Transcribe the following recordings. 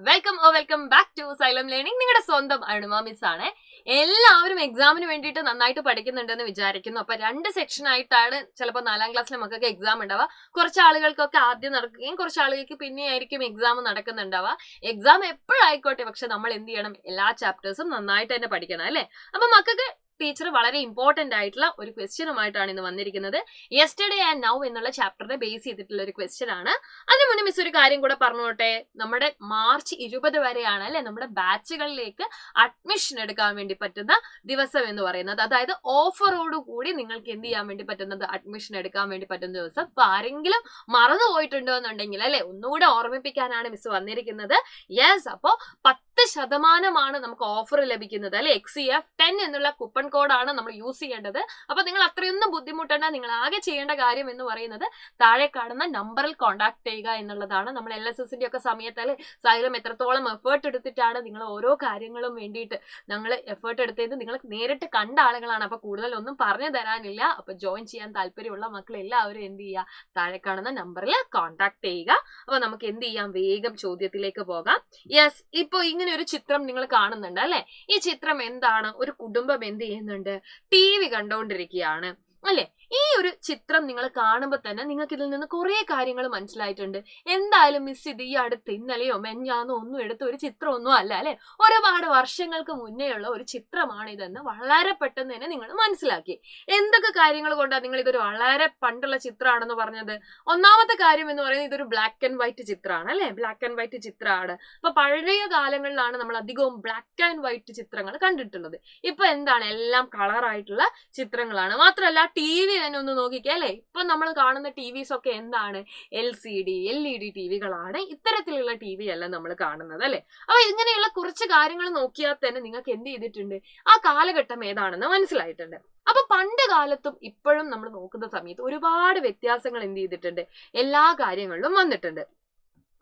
Welcome back to Xylem learning. നിങ്ങളുടെ സ്വന്തം Arunima miss ആണ്. എല്ലാവരും എക്സാമിന് വേണ്ടിയിട്ട് നന്നായിട്ട് പഠിക്കുന്നുണ്ടെന്ന് വിചാരിക്കുന്നു. അപ്പൊ 2 സെക്ഷൻ ആയിട്ടാണ് ചിലപ്പോൾ 4ാം ക്ലാസ്സിലെ മക്കൾക്ക് എക്സാം ഉണ്ടാവുക. കുറച്ച് ആളുകൾക്കൊക്കെ ആദ്യം നടക്കുകയും കുറച്ച് ആളുകൾക്ക് പിന്നെ ആയിരിക്കും എക്സാം നടക്കുന്നുണ്ടാവുക. എക്സാം എപ്പോഴായിക്കോട്ടെ, പക്ഷെ നമ്മൾ എന്ത് ചെയ്യണം, എല്ലാ ചാപ്റ്റേഴ്സും നന്നായിട്ട് തന്നെ പഠിക്കണം അല്ലെ. അപ്പൊ മക്കൾക്ക് ടീച്ചർ വളരെ ഇമ്പോർട്ടന്റ് ആയിട്ടുള്ള ഒരു ക്വസ്റ്റ്യനുമായിട്ടാണ് ഇന്ന് വന്നിരിക്കുന്നത്. യെസ്റ്റർഡേ ആൻഡ് നൗ എന്നുള്ള ചാപ്റ്ററിനെ ബേസ് ചെയ്തിട്ടുള്ള ഒരു ക്വസ്റ്റ്യൻ ആണ്. അതിന് മുന്നേ മിസ് ഒരു കാര്യം കൂടെ പറഞ്ഞോട്ടെ. നമ്മുടെ മാർച്ച് 20 വരെയാണ് അല്ലെ നമ്മുടെ ബാച്ചുകളിലേക്ക് അഡ്മിഷൻ എടുക്കാൻ വേണ്ടി പറ്റുന്ന ദിവസം എന്ന് പറയുന്നത്. അതായത് ഓഫറോട് കൂടി നിങ്ങൾക്ക് എന്ത് ചെയ്യാൻ വേണ്ടി പറ്റുന്നത്, അഡ്മിഷൻ എടുക്കാൻ വേണ്ടി പറ്റുന്ന ദിവസം. അപ്പൊ ആരെങ്കിലും മറന്നു പോയിട്ടുണ്ടോ എന്നുണ്ടെങ്കിൽ അല്ലെ ഒന്നുകൂടെ ഓർമ്മിപ്പിക്കാനാണ് മിസ് വന്നിരിക്കുന്നത്. യെസ്, അപ്പോ 10% നമുക്ക് ഓഫർ ലഭിക്കുന്നത് അല്ലെ. XCF 10 എന്നുള്ള കൂപ്പൺ കോഡാണ് നമ്മൾ യൂസ് ചെയ്യേണ്ടത്. അപ്പൊ നിങ്ങൾ അത്രയൊന്നും ബുദ്ധിമുട്ടേണ്ട. നിങ്ങൾ ആകെ ചെയ്യേണ്ട കാര്യം എന്ന് പറയുന്നത് താഴെ കാണുന്ന നമ്പറിൽ കോൺടാക്ട് ചെയ്യുക എന്നുള്ളതാണ്. നമ്മൾ LSSന്റെ ഒക്കെ സമയത്ത് അല്ലെ സൈലം എത്രത്തോളം എഫേർട്ട് എടുത്തിട്ടാണ് നിങ്ങൾ ഓരോ കാര്യങ്ങളും വേണ്ടിയിട്ട് ഞങ്ങൾ എഫേർട്ട് എടുത്തത് നിങ്ങൾ നേരിട്ട് കണ്ട ആളുകളാണ്. അപ്പൊ കൂടുതലൊന്നും പറഞ്ഞു തരാനില്ല. അപ്പൊ ജോയിൻ ചെയ്യാൻ താല്പര്യമുള്ള മക്കൾ എല്ലാവരും എന്ത് ചെയ്യുക, താഴെ കാണുന്ന നമ്പറിൽ കോൺടാക്ട് ചെയ്യുക. അപ്പൊ നമുക്ക് എന്ത് ചെയ്യാം, വേഗം ചോദ്യത്തിലേക്ക് പോകാം. യെസ്, ഇപ്പൊ ഇങ്ങനെ ഒരു ചിത്രം നിങ്ങൾ കാണുന്നുണ്ട് അല്ലെ. ഈ ചിത്രം എന്താണ്, ഒരു കുടുംബം എന്ത് ചെയ്യുന്നുണ്ട്, TV കണ്ടുകൊണ്ടിരിക്കുകയാണ് അല്ലെ. ഈ ഒരു ചിത്രം നിങ്ങൾ കാണുമ്പോൾ തന്നെ നിങ്ങൾക്ക് ഇതിൽ നിന്ന് കുറെ കാര്യങ്ങൾ മനസ്സിലായിട്ടുണ്ട്. എന്തായാലും മിസ് ഇത് ഈ അടുത്ത് ഇന്നലെയോ മെഞ്ഞാന്നോ ഒന്നും എടുത്ത ഒരു ചിത്രമൊന്നും അല്ല അല്ലെ. ഒരുപാട് വർഷങ്ങൾക്ക് മുന്നേ ഉള്ള ഒരു ചിത്രമാണ് ഇതെന്ന് വളരെ പെട്ടെന്ന് തന്നെ നിങ്ങൾ മനസ്സിലാക്കി. എന്തൊക്കെ കാര്യങ്ങൾ കൊണ്ടാണ് നിങ്ങൾ ഇതൊരു വളരെ പണ്ടുള്ള ചിത്രമാണെന്ന് പറഞ്ഞത്? ഒന്നാമത്തെ കാര്യം എന്ന് പറയുന്നത് ഇതൊരു ബ്ലാക്ക് ആൻഡ് വൈറ്റ് ചിത്രമാണ് അല്ലെ. ബ്ലാക്ക് ആൻഡ് വൈറ്റ് ചിത്രമാണ്. അപ്പൊ പഴയ കാലങ്ങളിലാണ് നമ്മൾ അധികവും ബ്ലാക്ക് ആൻഡ് വൈറ്റ് ചിത്രങ്ങൾ കണ്ടിട്ടുള്ളത്. ഇപ്പൊ എന്താണ്, എല്ലാം കളറായിട്ടുള്ള ചിത്രങ്ങളാണ്. മാത്രമല്ല TV തന്നെ ഒന്ന് നോക്കിക്കേ അല്ലെ. ഇപ്പൊ നമ്മൾ കാണുന്ന TVs ഒക്കെ എന്താണ്, LCD LED TVകളാണ്. ഇത്തരത്തിലുള്ള TV അല്ല നമ്മൾ കാണുന്നത് അല്ലെ. അപ്പൊ ഇങ്ങനെയുള്ള കുറച്ച് കാര്യങ്ങൾ നോക്കിയാൽ തന്നെ നിങ്ങൾക്ക് എന്ത് ചെയ്തിട്ടുണ്ട്, ആ കാലഘട്ടം ഏതാണെന്ന് മനസ്സിലായിട്ടുണ്ട്. അപ്പൊ പണ്ട് കാലത്തും ഇപ്പോഴും നമ്മൾ നോക്കുന്ന സമയത്ത് ഒരുപാട് വ്യത്യാസങ്ങൾ എന്ത് ചെയ്തിട്ടുണ്ട്, എല്ലാ കാര്യങ്ങളിലും വന്നിട്ടുണ്ട്.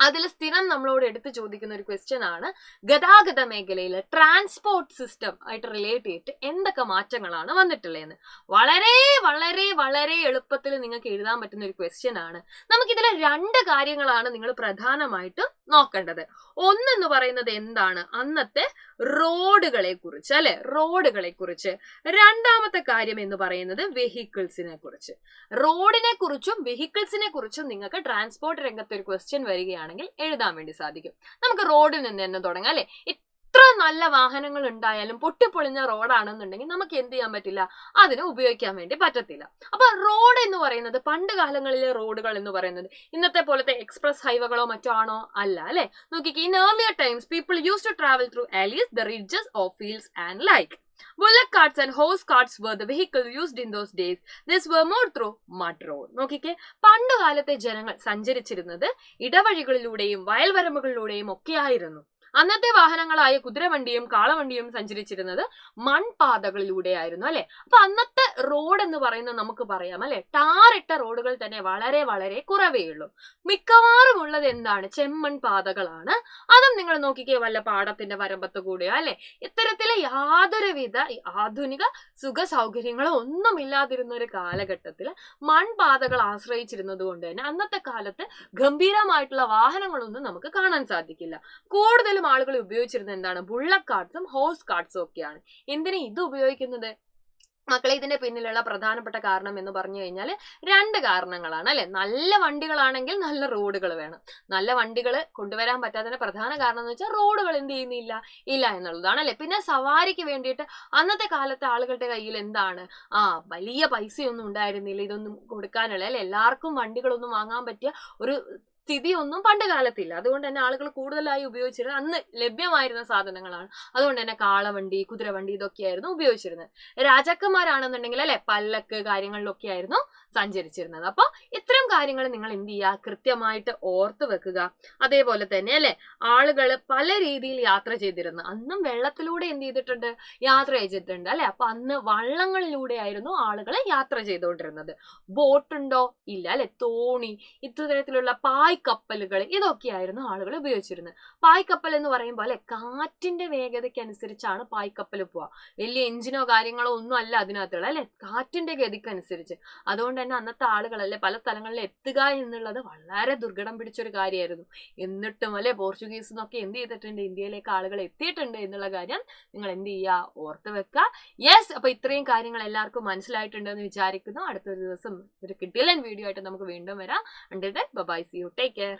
അതിൽ സ്ഥിരം നമ്മളോട് എടുത്തു ചോദിക്കുന്ന ഒരു ക്വസ്റ്റ്യൻ ആണ്, ഗതാഗത മേഖലയിൽ ട്രാൻസ്പോർട്ട് സിസ്റ്റം ആയിട്ട് റിലേറ്റ് ചെയ്തിട്ട് എന്തൊക്കെ മാറ്റങ്ങളാണ് വന്നിട്ടുള്ളതെന്ന്. വളരെ വളരെ വളരെ എളുപ്പത്തിൽ നിങ്ങൾക്ക് എഴുതാൻ പറ്റുന്ന ഒരു ക്വസ്റ്റ്യൻ ആണ്. നമുക്കിതിലെ 2 കാര്യങ്ങളാണ് നിങ്ങൾ പ്രധാനമായിട്ടും നോക്കേണ്ടത്. ഒന്നെന്ന് പറയുന്നത് എന്താണ്, അന്നത്തെ റോഡുകളെ കുറിച്ച് അല്ലെ, റോഡുകളെ കുറിച്ച്. രണ്ടാമത്തെ കാര്യം എന്ന് പറയുന്നത് വെഹിക്കിൾസിനെ കുറിച്ച്. റോഡിനെ കുറിച്ചും വെഹിക്കിൾസിനെ കുറിച്ചും നിങ്ങൾക്ക് ട്രാൻസ്പോർട്ട് രംഗത്ത് ഒരു ക്വസ്റ്റ്യൻ വരികയാണെങ്കിൽ എഴുതാൻ വേണ്ടി സാധിക്കും. നമുക്ക് റോഡിൽ നിന്ന് തന്നെ തുടങ്ങാം അല്ലെ. എത്ര നല്ല വാഹനങ്ങൾ ഉണ്ടായാലും പൊട്ടിപ്പൊളിഞ്ഞ റോഡാണെന്നുണ്ടെങ്കിൽ നമുക്ക് എന്ത് ചെയ്യാൻ പറ്റില്ല, അതിന് ഉപയോഗിക്കാൻ വേണ്ടി പറ്റത്തില്ല. അപ്പൊ റോഡ് എന്ന് പറയുന്നത് പണ്ട് കാലങ്ങളിലെ റോഡുകൾ എന്ന് പറയുന്നത് ഇന്നത്തെ പോലത്തെ എക്സ്പ്രസ് ഹൈവേകളോ മറ്റോ ആണോ? അല്ല അല്ലെ. നോക്കിക്കേ, in earlier times people use to travel through alleys, the ridges of fields and like. Bullock carts and horse carts were the vehicles used in those days. This were moved through mud road. നോക്കിക്കേ, പണ്ട് കാലത്തെ ജനങ്ങൾ സഞ്ചരിച്ചിരുന്നത് ഇടവഴികളിലൂടെയും വയൽവരമ്പുകളിലൂടെയും ഒക്കെ ആയിരുന്നു. അന്നത്തെ വാഹനങ്ങളായ കുതിരവണ്ടിയും കാളവണ്ടിയും സഞ്ചരിച്ചിരുന്നത് മൺപാതകളിലൂടെ ആയിരുന്നു അല്ലെ. അപ്പൊ അന്നത്തെ റോഡ് എന്ന് പറയുന്നത് നമുക്ക് പറയാം അല്ലെ, ടാറിട്ട റോഡുകൾ തന്നെ വളരെ വളരെ കുറവേ ഉള്ളൂ. മിക്കവാറും ഉള്ളത് എന്താണ്, ചെമ്മൺ പാതകളാണ്. അതും നിങ്ങൾ നോക്കിക്കേ, വല്ല പാടത്തിന്റെ വരമ്പത്ത് കൂടെയോ അല്ലെ. ഇത്തരത്തിലെ യാതൊരുവിധ ആധുനിക സുഖ സൗകര്യങ്ങളോ ഒന്നും ഇല്ലാതിരുന്ന ഒരു കാലഘട്ടത്തിൽ മൺപാതകൾ ആശ്രയിച്ചിരുന്നത് കൊണ്ട് തന്നെ അന്നത്തെ കാലത്ത് ഗംഭീരമായിട്ടുള്ള വാഹനങ്ങളൊന്നും നമുക്ക് കാണാൻ സാധിക്കില്ല. കൂടുതലും ആളുകൾ ഉപയോഗിച്ചിരുന്നത് എന്താണ്, ബുള്ളക്ക് കാർട്സും ഹോഴ്സ് കാർട്സും ഒക്കെയാണ്. എന്തിനാ ഇത് ഉപയോഗിക്കുന്നത് മക്കളെ? ഇതിന്റെ പിന്നിലുള്ള പ്രധാനപ്പെട്ട കാരണം എന്ന് പറഞ്ഞു കഴിഞ്ഞാൽ 2 കാരണങ്ങളാണ് അല്ലെ. നല്ല വണ്ടികളാണെങ്കിൽ നല്ല റോഡുകൾ വേണം. നല്ല വണ്ടികൾ കൊണ്ടുവരാൻ പറ്റാത്തതിന്റെ പ്രധാന കാരണം എന്ന് വെച്ചാൽ റോഡുകൾ എന്ത് ചെയ്യുന്നില്ല എന്നുള്ളതാണ് അല്ലെ. പിന്നെ സവാരിക്ക് വേണ്ടിയിട്ട് അന്നത്തെ കാലത്തെ ആളുകളുടെ കയ്യിൽ എന്താണ്, വലിയ പൈസയൊന്നും ഉണ്ടായിരുന്നില്ല ഇതൊന്നും കൊടുക്കാനുള്ള അല്ലെ. എല്ലാവർക്കും വണ്ടികളൊന്നും വാങ്ങാൻ പറ്റിയ ഒരു സ്ഥിതിയൊന്നും പണ്ട് കാലത്തില്ല. അതുകൊണ്ട് തന്നെ ആളുകൾ കൂടുതലായി ഉപയോഗിച്ചിരുന്നത് അന്ന് ലഭ്യമായിരുന്ന സാധനങ്ങളാണ്. അതുകൊണ്ട് തന്നെ കാളവണ്ടി, കുതിരവണ്ടി ഇതൊക്കെയായിരുന്നു ഉപയോഗിച്ചിരുന്നത്. രാജാക്കന്മാരാണെന്നുണ്ടെങ്കിൽ അല്ലെ പല്ലക്ക് കാര്യങ്ങളിലൊക്കെ ആയിരുന്നു സഞ്ചരിച്ചിരുന്നത്. അപ്പൊ ഇത്തരം കാര്യങ്ങൾ നിങ്ങൾ എന്ത് ചെയ്യുക, കൃത്യമായിട്ട് ഓർത്ത് വെക്കുക. അതേപോലെ തന്നെ അല്ലെ ആളുകൾ പല രീതിയിൽ യാത്ര ചെയ്തിരുന്നു. അന്നും വെള്ളത്തിലൂടെ എന്ത് ചെയ്തിട്ടുണ്ട്, യാത്ര ചെയ്തിട്ടുണ്ട് അല്ലെ. അപ്പൊ അന്ന് വള്ളങ്ങളിലൂടെ ആയിരുന്നു ആളുകൾ യാത്ര ചെയ്തുകൊണ്ടിരുന്നത്. ബോട്ടുണ്ടോ? ഇല്ല അല്ലെ. തോണി, ഇത്തരത്തിലുള്ള പായ് പായ്ക്കപ്പലുകൾ ഇതൊക്കെയായിരുന്നു ആളുകൾ ഉപയോഗിച്ചിരുന്നത്. പായ്ക്കപ്പൽ എന്ന് പറയുമ്പോൾ അല്ലെ, കാറ്റിന്റെ വേഗതയ്ക്ക് അനുസരിച്ചാണ് പായ്ക്കപ്പൽ പോവുക. വലിയ എഞ്ചിനോ കാര്യങ്ങളോ ഒന്നും അല്ല അതിനകത്തുള്ള അല്ലെ, കാറ്റിന്റെ ഗതിക്കനുസരിച്ച്. അതുകൊണ്ട് തന്നെ അന്നത്തെ ആളുകളല്ലേ പല സ്ഥലങ്ങളിൽ എത്തുക എന്നുള്ളത് വളരെ ദുർഘടം പിടിച്ചൊരു കാര്യമായിരുന്നു. എന്നിട്ടും അല്ലെ പോർച്ചുഗീസ് എന്നൊക്കെ എന്ത് ചെയ്തിട്ടുണ്ട്, ഇന്ത്യയിലേക്ക് ആളുകൾ എത്തിയിട്ടുണ്ട് എന്നുള്ള കാര്യം നിങ്ങൾ എന്ത് ചെയ്യുക, ഓർത്ത് വെക്കുക. യെസ്, അപ്പൊ ഇത്രയും കാര്യങ്ങൾ എല്ലാവർക്കും മനസ്സിലായിട്ടുണ്ടെന്ന് വിചാരിക്കുന്നു. അടുത്തൊരു ദിവസം ഒരു കിടിലൻ വീഡിയോ ആയിട്ട് നമുക്ക് വീണ്ടും വരാം. Until then, bye bye, see you, take care.